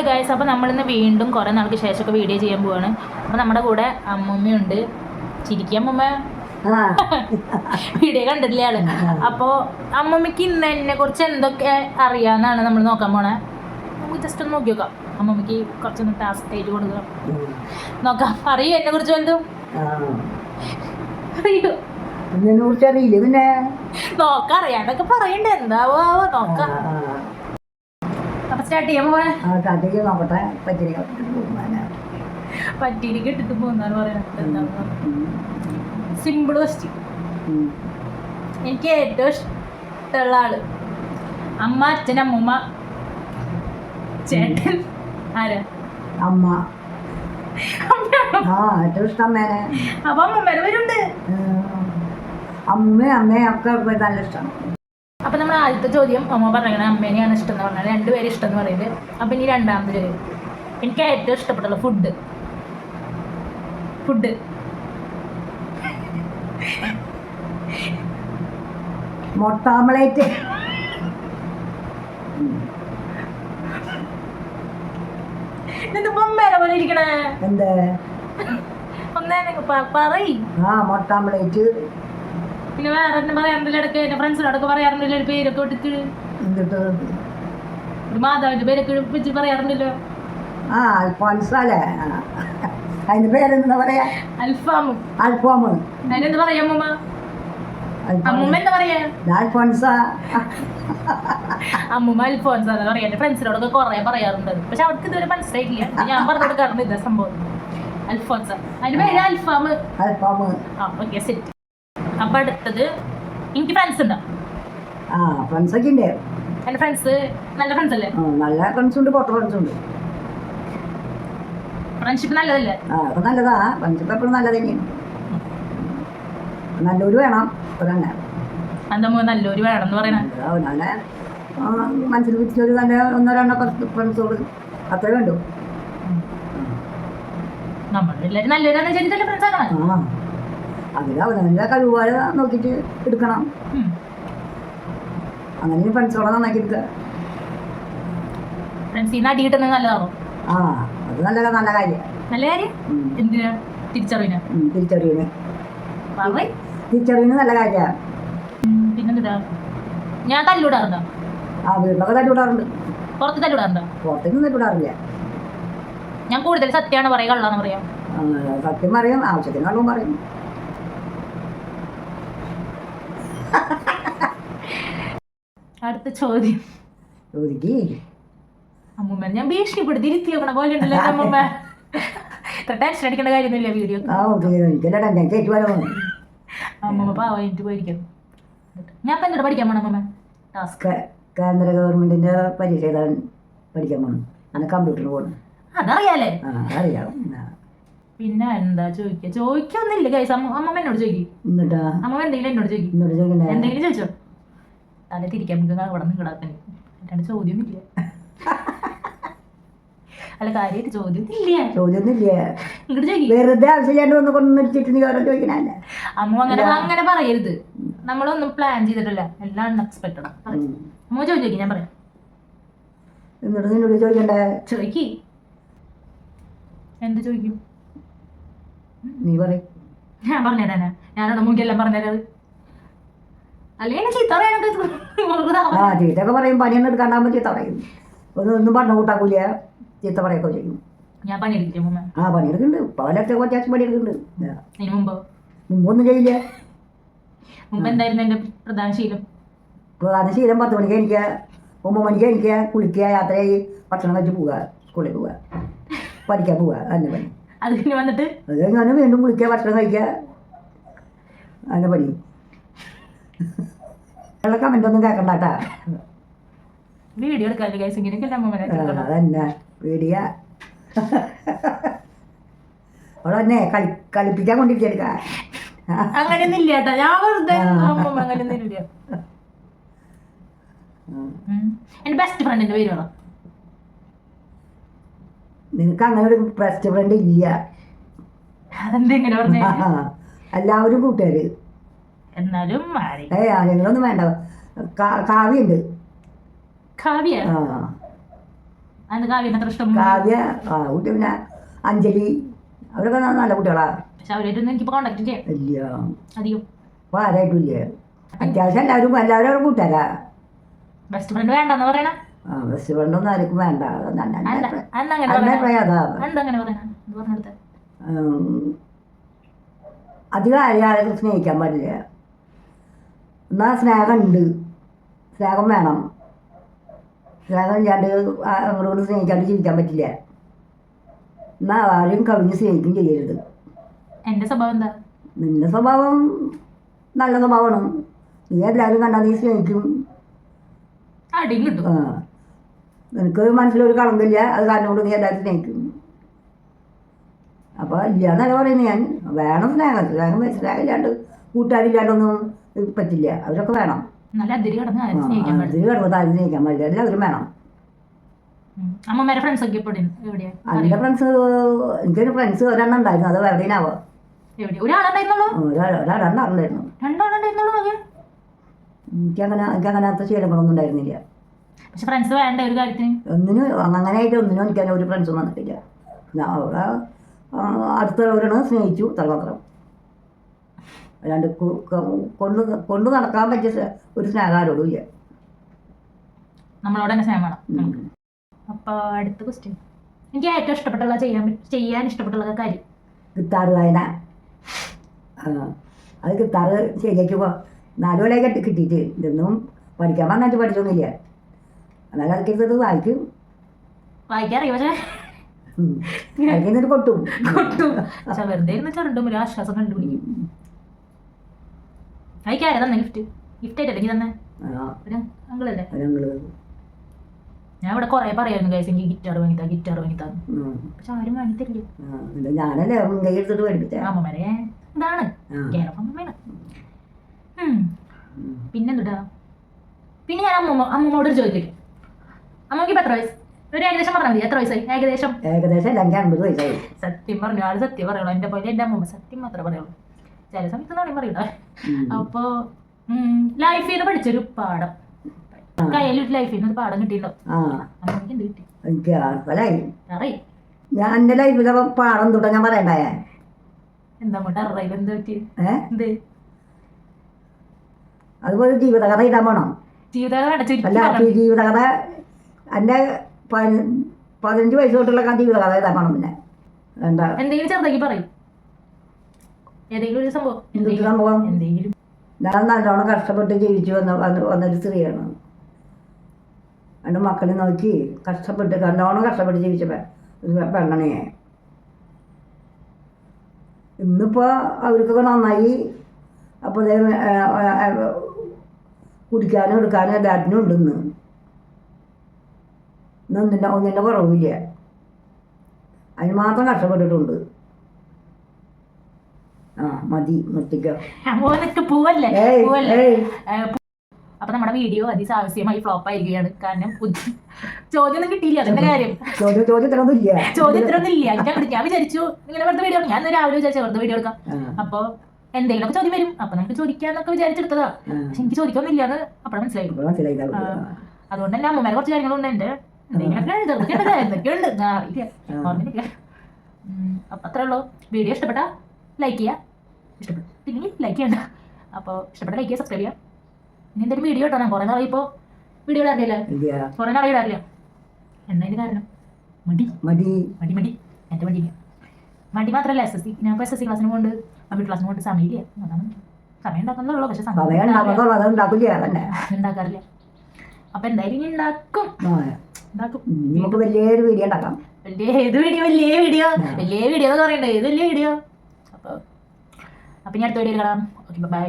Guys, അപ്പോൾ നമ്മളിന്ന് വീണ്ടും കുറേ നാൾക്ക് ശേഷമൊക്കെ വീഡിയോ ചെയ്യാൻ പോവാണ്. അപ്പോൾ നമ്മുടെ കൂടെ അമ്മൂമ്മയുണ്ട്. ചിരിക്കാൻ അമ്മൂമ്മ വീഡിയോ കണ്ടിട്ടില്ല ആള്. അപ്പോൾ അമ്മൂമ്മയ്ക്ക് ഇന്ന് എന്നെ കുറിച്ച് എന്തൊക്കെ അറിയാമെന്നാണ് നമ്മൾ നോക്കാൻ പോണേ. നമുക്ക് ജസ്റ്റ് ഒന്ന് നോക്കി നോക്കാം. അമ്മൂമ്മയ്ക്ക് കുറച്ചൊന്ന് ടാസ്ക് ആയിട്ട് കൊടുക്കാം. നോക്കാം. അറിയോ എന്നെ കുറിച്ച് എന്തും അറിയോ? അറിയില്ല പിന്നെ നോക്കാം. അറിയാണ്ടൊക്കെ പറയണ്ടേ, എന്താവോ നോക്കാം. അപ്പൊ സ്റ്റാർട്ട് ചെയ്യാൻ പോവാ. നോക്കട്ടെ. പറ്റീരിക്ക് ഇട്ടിട്ട് പോകുന്നാണ് പറയുന്നത്. എന്താ സിമ്പിൾ ക്വസ്റ്റ്യൻ. എനിക്ക് ഏറ്റവും ഇഷ്ടമുള്ള ആള് അമ്മ, അച്ഛൻ, അമ്മൂമ്മ, ചേട്ടൻ. ആരാ? അമ്മ. ഏറ്റവും ഇഷ്ടം അമ്മേനെ. അപ്പൊ അമ്മമ്മേനെ വരുന്നുണ്ട്. അമ്മയൊക്കെ നല്ല ഇഷ്ടം. അപ്പൊ നമ്മുടെ ആദ്യത്തെ ചോദ്യം അമ്മ പറയണ അമ്മേനെയാണ് ഇഷ്ടം എന്ന് പറഞ്ഞാൽ രണ്ടുപേരും ഇഷ്ടം എന്ന് പറയുന്നത്. അപ്പൊ ഇനി രണ്ടാമത്തെ ചോദ്യം, എനിക്ക് ഏറ്റവും ഇഷ്ടപ്പെട്ടുള്ള ഫുഡ്. മുട്ട ഓംലേറ്റ്. ഇതിപ്പോ അമ്മേനെ പോലെ ഇരിക്കണേ. എന്ത് പറയ്. മുട്ട ഓംലേറ്റ്. പിന്നെ വേറെ എന്നെ പറയാറുണ്ടല്ലോ, ഇടയ്ക്ക് എന്റെ ഫ്രണ്ട്സിനോടൊക്കെ പറയാറുണ്ടല്ലോ ഒരു പേരൊക്കെ ഇട്ടിട്ട്. എന്നിട്ട് ഒരു മാതാവിന്റെ പേരൊക്കെ വെച്ച് പറയാറുണ്ടല്ലോ. അൽഫോൻസല്ലേ? അതിന്റെ പേരെന്താ പറയാ? അൽഫാം. അതിനെന്താ പറയാ അമ്മൂമ്മ? അമ്മൂമ്മ എന്താ പറയാ? അൽഫോൻസ. അമ്മൂമ്മ അൽഫോൻസ എന്താ പറയാ. എന്റെ ഫ്രണ്ട്സിനോടൊക്കെ കുറെ പറയാറുണ്ട്. പക്ഷെ അവർക്ക് ഇതുവരെ മനസ്സിലായിട്ടില്ല. ഞാൻ പറഞ്ഞു കൊടുക്കാറുണ്ട് ഇതാ സംഭവം. അൽഫോൻസ. അതിന്റെ പേര് അൽഫാം. Okay, set. അപ്പൊ അടുത്തത്, എനിക്ക് ഫ്രണ്ട്സ് ഉണ്ടോ? ഫ്രണ്ട്സൊക്കെ ഉണ്ട്. എന്റെ ഫ്രണ്ട്സ് നല്ല ഫ്രണ്ട്സ് അല്ലേ? നല്ല ഫ്രണ്ട്സ് ഉണ്ട്, പൊട്ട ഫ്രണ്ട്സ് ഉണ്ട്. ഫ്രണ്ട്ഷിപ്പ് നല്ലതല്ലേ? അപ്പൊ നല്ലതാ. ഫ്രണ്ട്ഷിപ്പ് എപ്പോഴും നല്ലത് തന്നെയാണ്. നല്ലൊരു വേണം. അതന്നെ. എന്താ നല്ലൊരു വേണം എന്ന് പറയണ? നല്ല മനസ്സിൽ വെച്ചൊരു നല്ല ഒന്നോ രണ്ടോ ഫ്രണ്ട്സോട് അത്രേ വേണ്ടു. നമ്മളെല്ലാരും നല്ലൊരാന്ന് വെച്ചിട്ടല്ലേ ഫ്രണ്ട്സ് ആക്കണം. അതിൽ അവനവൻ്റെ കഴിവുകൾ നോക്കിയിട്ട് എടുക്കണം. അങ്ങനെ ഫ്രണ്ട്സോടെ നന്നാക്കി എടുക്കുക. ഫ്രണ്ട്സിന് അടി കിട്ടുന്നത് നല്ലതാണോ? അത് നല്ല കാര്യം. നല്ല കാര്യം. എന്തിനാ? തിരിച്ചറിവിന് നല്ല കാര്യമാണ്. പിന്നെന്താ? ഞാൻ തല്ലൂടാറുണ്ടോ? വീട്ടിലൊക്കെ തല്ലൂടാറുണ്ട്. പുറത്ത് തല്ലൂടാറുണ്ടോ? പുറത്തേക്കൊന്നും തല്ലൂടാറില്ല. ഞാൻ കൂടുതൽ സത്യമാണ് പറയാ, കള്ളാന്ന് പറയാം? സത്യം പറയും, ആവശ്യത്തിന് കള്ളവും പറയും. അടുത്ത ചോദ്യം. അമ്മൂമ്മ ഞാൻ ഭീഷണിപ്പെടുത്തി ഇരുത്തി നോക്കണ പോലെ ഉണ്ടല്ലോ അമ്മൂമ്മ. ടെൻഷൻ അടിക്കേണ്ട കാര്യമൊന്നുമില്ല. വീഡിയോ അമ്മൂമ്മ പാവം എനിക്ക് പോയിരിക്കും. ഞാൻ ഇപ്പം എന്നോട് പഠിക്കാൻ പോണം അമ്മൂമ്മ. ടാസ്ക് കേന്ദ്ര ഗവൺമെന്റിന്റെ പരീക്ഷ എഴുതാൻ പഠിക്കാൻ പോകണം. അങ്ങനെ കമ്പ്യൂട്ടറിന് പോകണം. അതറിയാലേ? അറിയാം. പിന്നെ എന്താ ചോദിക്കൊന്നുമില്ല ഗൈസ്. അമ്മമ്മ എന്നോട് ചോദിക്കും. എന്നിട്ടാ അമ്മമ്മ എന്തെങ്കിലും എന്നോട് ചോദിക്കും. എന്തെങ്കിലും ചോദിച്ചോ? തല തിരിക്കാൻ പറ്റുന്ന അവിടെ നിന്ന് കിടാക്കാൻ. അല്ലാണ്ട് ചോദ്യമൊന്നുമില്ല. അല്ല, കാര്യമായിട്ട് ചോദ്യമൊന്നുമില്ല. ഇങ്ങോട്ട് ചോദിക്കും. വെറുതെ ആവശ്യമില്ലാണ്ട് ഒന്ന് കൊണ്ടിട്ട് നീ ഓരോ ചോദിക്കണല്ലേ. അമ്മ അങ്ങനെ പറയരുത്. നമ്മളൊന്നും പ്ലാൻ ചെയ്തിട്ടില്ല. എല്ലാം അൺഎക്സ്പെക്ടഡ്. അമ്മ ചോദിക്കും, ഞാൻ പറയാം. എന്നിട്ട് നിന്നോട് ചോദിക്കണ്ടേ? ചോദിക്കി. എന്ത് ചോദിക്കും? നീ പറയും. ഞാൻ പറഞ്ഞുതരാനാ? ഞാനാണ് മുൻകെല്ലാം പറഞ്ഞുതരാത്. അല്ലെങ്കിൽ ചീത്ത പറയാനൊക്കെ ചീത്തൊക്കെ പറയും. പണിയൊന്നും എടുക്കാണ്ടാകുമ്പോൾ ചീത്ത പറയും. ഒന്നും പറഞ്ഞു കൂട്ടാക്കൂല. ചീത്ത പറയൊക്കെ ചെയ്യും. ഞാൻ പണിയെടുക്കും. പണിയെടുക്കുന്നുണ്ട്. ഇപ്പൊ അത്യാവശ്യം പണിയെടുക്കുന്നുണ്ട്. മുമ്പൊന്നും ചെയ്യില്ല. മുമ്പ് എന്തായിരുന്നു എന്റെ പ്രധാന ശീലം? 10 മണിക്ക് എനിക്ക് 9 മണിക്ക് എനിക്ക് കുളിക്കുക, യാത്രയായി ഭക്ഷണം കഴിച്ച് പോവുക, സ്കൂളിൽ പോവുക, പഠിക്കാൻ പോവുക. അതിൻ്റെ പണി. അത് കഴിഞ്ഞ് വന്നിട്ട് അത് കഴിഞ്ഞ് വീണ്ടും കുളിക്കുക, ഭക്ഷണം കഴിക്കുക, അതിൻ്റെ പണി. കമന്റ് ഒന്നും കേൾക്കണ്ടാട്ടാ. Video എടുക്കാല്ലേ guys? ഇങ്ങനെ അതന്നെ വീഡിയോ. അവിടെ തന്നെ കളിപ്പിക്കാൻ കൊണ്ടിരിക്കുക. അങ്ങനെയൊന്നും ഇല്ല കേട്ടാ. ഞാൻ വെറുതെ അങ്ങനെയൊന്നും ഇല്ല. എന്റെ ബെസ്റ്റ് ഫ്രണ്ടിന്റെ പേര് വേണം. നിനക്ക് അങ്ങനെ ഒരു ബെസ്റ്റ് ഫ്രണ്ട് ഇല്ല. അതെന്തെങ്ങനെ പറഞ്ഞ? എല്ലാവരും കൂട്ടുകാര്. എന്നാലും ആരെങ്കിലൊന്നും വേണ്ട. കാവ്യുണ്ട്. കാവ്യ? അത് കാവ്യന് അത്ര ഇഷ്ടം. കാവ്യ കുട്ടി പിന്നെ അഞ്ജലി അവരൊക്കെ നല്ല കുട്ടികളാ. പക്ഷെ അവരായിട്ടൊന്നും എനിക്കിപ്പോ കോണ്ടാക്ട് ചെയ്യാം ഇല്ല അധികം. അപ്പോൾ ആരായിട്ടും ഇല്ല. അത്യാവശ്യം എല്ലാവരും കൂട്ടുകാരാ. ബെസ്റ്റ് ഫ്രണ്ട് വേണ്ടെന്ന് പറയണ. ബെസ്റ്റ് ഫ്രണ്ടൊന്നും ആർക്കും വേണ്ട. എന്തങ്ങനെ പറയണ? പറഞ്ഞെടുത്ത അധികം ആരെയും സ്നേഹിക്കാൻ പാടില്ല. എന്നാൽ സ്നേഹം ഉണ്ട്, സ്നേഹം വേണം. സ്നേഹം ഇല്ലാണ്ട് അങ്ങോട്ട് സ്നേഹിക്കാണ്ട് ജീവിക്കാൻ പറ്റില്ല. എന്നാൽ ആരും കവിഞ്ഞ് സ്നേഹിക്കും ചെയ്യരുത്. എൻ്റെ സ്വഭാവം എന്താ? നിന്റെ സ്വഭാവം നല്ല സ്വഭാവമാണ്. നീ എല്ലാവരും കണ്ടാൽ നീ സ്നേഹിക്കും. അടിയും കിട്ടും. നിനക്ക് മനസ്സിലൊരു കളങ്കില്ല, അത് കാരണം കൊണ്ട് നീ എല്ലാവരും സ്നേഹിക്കും. അപ്പോൾ ഇല്ലാന്നല്ല പറയുന്നത് ഞാൻ. വേണം സ്നേഹം. സ്നേഹമില്ലാണ്ട് കൂട്ടുകാരില്ലാണ്ടൊന്നും പറ്റില്ല. അവരൊക്കെ വേണം. അതിര് കിടന്ന് ആരും സ്നേഹിക്കാൻ പാടില്ല. എല്ലാവരും വേണം. അമ്മമാരെ ഫ്രണ്ട്സൊക്കെ അതിൻ്റെ ഫ്രണ്ട്സ്, എനിക്കൊരു ഫ്രണ്ട്സ് ഒരെണ്ണം ഉണ്ടായിരുന്നു. അത് എവിടെയാവോ ഒരാളുണ്ടായിരുന്നു. എനിക്കങ്ങനത്തെ ശീലങ്ങളൊന്നും ഉണ്ടായിരുന്നില്ല. ഒന്നിനും അങ്ങനെയായിട്ട് ഒന്നിനും എനിക്ക് ഒരു ഫ്രണ്ട്സും വന്നിട്ടില്ല. അവിടെ അടുത്തുള്ളവരാണ് സ്നേഹിച്ചു തലമാത്രം. അല്ലാണ്ട് കൊണ്ടു നടക്കാൻ പറ്റിയ ഒരു സ്നേഹം ആരോടും ഇല്ല. നമ്മളോട് തന്നെ സ്നേഹം വേണം. അപ്പോൾ അടുത്ത ക്വസ്റ്റ്യൻ, എനിക്ക് ഏറ്റവും ഇഷ്ടപ്പെട്ടുള്ള ചെയ്യാൻ ഇഷ്ടപ്പെട്ടുള്ള കാര്യം ഗിത്താറ് വായന. അത് ഗിത്താറ് ശരിയാക്കിയപ്പോൾ 4 കൊല്ലമായി കിട്ടിയിട്ട് ഇതൊന്നും പഠിക്കാൻ പറഞ്ഞിട്ട് പഠിച്ചൊന്നുമില്ല. എന്നാലും അതൊക്കെ എടുത്തത് വായിക്കാറിയോ? പക്ഷേ എന്നിട്ട് കൊട്ടും വെറുതെ ഇരുന്ന് ചെറുണ്ടും ഒരു ആശ്വാസം കണ്ടുപിടിക്കും. വായിക്കാരെ തന്നെ ഗിഫ്റ്റ് ആയിട്ടല്ലേ തന്നെ ഒരു അങ്കിളല്ലേ? ഞാൻ ഇവിടെ കുറെ പറയായിരുന്നു ഗൈസ്, എനിക്ക് ഗിറ്റാർ വാങ്ങിത്താ. പക്ഷെ ആരും വാങ്ങിത്തരില്ല. ഞാനല്ലേ മുൻകൈ എടുത്തിട്ട് പഠിപ്പിച്ച അമ്മമാരെ ഇതാണ് അമ്മയാണ്. പിന്നെന്തുട്ടാ, പിന്നെ ഞാൻ അമ്മൂമ്മോട് ചോദിക്കും, അമ്മക്ക് ഇപ്പൊ എത്ര വയസ്സ്? ഒരു ഏകദേശം പറഞ്ഞാൽ മതി. എത്ര വയസ്സായി? ഏകദേശം 50 വയസ്സായി. സത്യം പറഞ്ഞു, ആള് സത്യം പറയുള്ളൂ. എന്റെ പോലെ എന്റെ അമ്മൂമ്മ സത്യം മാത്രമേ പറയുള്ളൂ. ചില സമയത്ത് നാളെയും പറയൂടാ. അപ്പൊ ലൈഫിൽ നിന്ന് പഠിച്ചൊരു പാഠം, കയ്യിലൊരു ലൈഫിൽ നിന്ന് ഒരു പാഠം കിട്ടിയിട്ടുണ്ടോ? അമ്മക്ക് എന്ത് കിട്ടി? ഞാൻ എന്റെ ലൈഫിലെ പാഠം തൊട്ടാ ഞാൻ പറയണ്ടായ എന്താ അറിയില്ല. എന്താ പറ്റി? എന്ത്? അതുപോലെ ജീവിതകഥ ഇടാൻ പോണം. ജീവിതകഥ എൻ്റെ 15 വയസ്സ് തൊട്ടുള്ള ജീവിതകഥ ഇടാൻ പോണം. പിന്നെ എന്തെങ്കിലും ചെറുതാക്കി പറയും. ഏതെങ്കിലും ഒരു സംഭവം. എന്തെങ്കിലും. ഞാൻ നല്ലോണം കഷ്ടപ്പെട്ട് ജീവിച്ചു വന്നൊരു സ്ത്രീയാണ്. എൻ്റെ മക്കളെ നോക്കി നല്ലോണം കഷ്ടപ്പെട്ട് ജീവിച്ച പെണ്ണണേ. ഇന്നിപ്പോൾ അവർക്കൊക്കെ നന്നായി. അപ്പോൾ കുടിക്കാനും എടുക്കാനും എല്ലാറ്റിനും ഉണ്ടെന്ന്. ഒന്നിൻ്റെ കുറവില്ല. അതിന് മാത്രം കഷ്ടപ്പെട്ടിട്ടുണ്ട്. മതി നിർത്തിക്കോ. അപ്പൊ നമ്മുടെ വീഡിയോ അതിസാഹസ്യമായി ഫ്ലോപ്പ് ആയിരിക്കുകയാണ്. കാരണം ചോദ്യമൊന്നും കിട്ടിയില്ല. അതിന്റെ കാര്യം ചോദ്യത്തിനൊന്നും ഇല്ല. ഞാൻ വിചാരിച്ചു ഇങ്ങനെ വെറുതെ വീഡിയോ, ഞാൻ രാവിലെ വിചാരിച്ചു വെറുതെ വീഡിയോ എടുക്കാം. അപ്പൊ എന്തെങ്കിലുമൊക്കെ ചോദ്യം വരും, അപ്പൊ നമുക്ക് ചോദിക്കാന്നൊക്കെ വിചാരിച്ചെടുത്തതാ. പക്ഷെ എനിക്ക് ചോദിക്കൊന്നുമില്ല എന്ന് അപ്പോഴും മനസ്സിലായി. അതുകൊണ്ട് തന്നെ അമ്മമാരെ കുറച്ച് കാര്യങ്ങളുണ്ട്. എന്റെ എന്തൊക്കെയുണ്ട് ഓർമ്മയില്ല. അപ്പൊ അത്രേ ഉള്ളൂ. വീഡിയോ ഇഷ്ടപ്പെട്ട ലൈക്ക് ചെയ്യുക, ഇഷ്ടപ്പെട്ടില്ലെങ്കിൽ ലൈക്ക് ചെയ്യണ്ട. അപ്പോൾ ഇഷ്ടപ്പെട്ട ലൈക്ക് ചെയ്യുക, സബ്സ്ക്രൈബ് ചെയ്യുക. ഇനി എന്തെങ്കിലും വീഡിയോ ഇട്ടോ? ഞാൻ കുറേ നാളെ ഇപ്പോൾ വീഡിയോ ഇടാറില്ല. കുറേ നാളെ ഇടാറില്ല. എന്താ അതിൻ്റെ കാരണം? മടി. എൻ്റെ മടി മാത്രമല്ല, SSC ഞാൻ ഇപ്പോൾ SSC ക്ലാസ്സിന് കൊണ്ട് കമ്പ്യൂട്ടർ ക്ലാസ്സിന് കൊണ്ട് സമയമില്ല. അതാണ് സമയം ഉണ്ടാക്കുന്നുള്ളൂ. പക്ഷെ ഉണ്ടാക്കാറില്ല. അപ്പം എന്തായാലും ഇനി ഉണ്ടാക്കും. വലിയൊരു വീഡിയോ ഉണ്ടാക്കാം. വലിയ വീഡിയോ എന്ന് പറയണ്ടേ? ഏത് വലിയ വീഡിയോ? അപ്പോൾ ഇനി അടുത്ത വീഡിയോ കാണാം. Okay, by.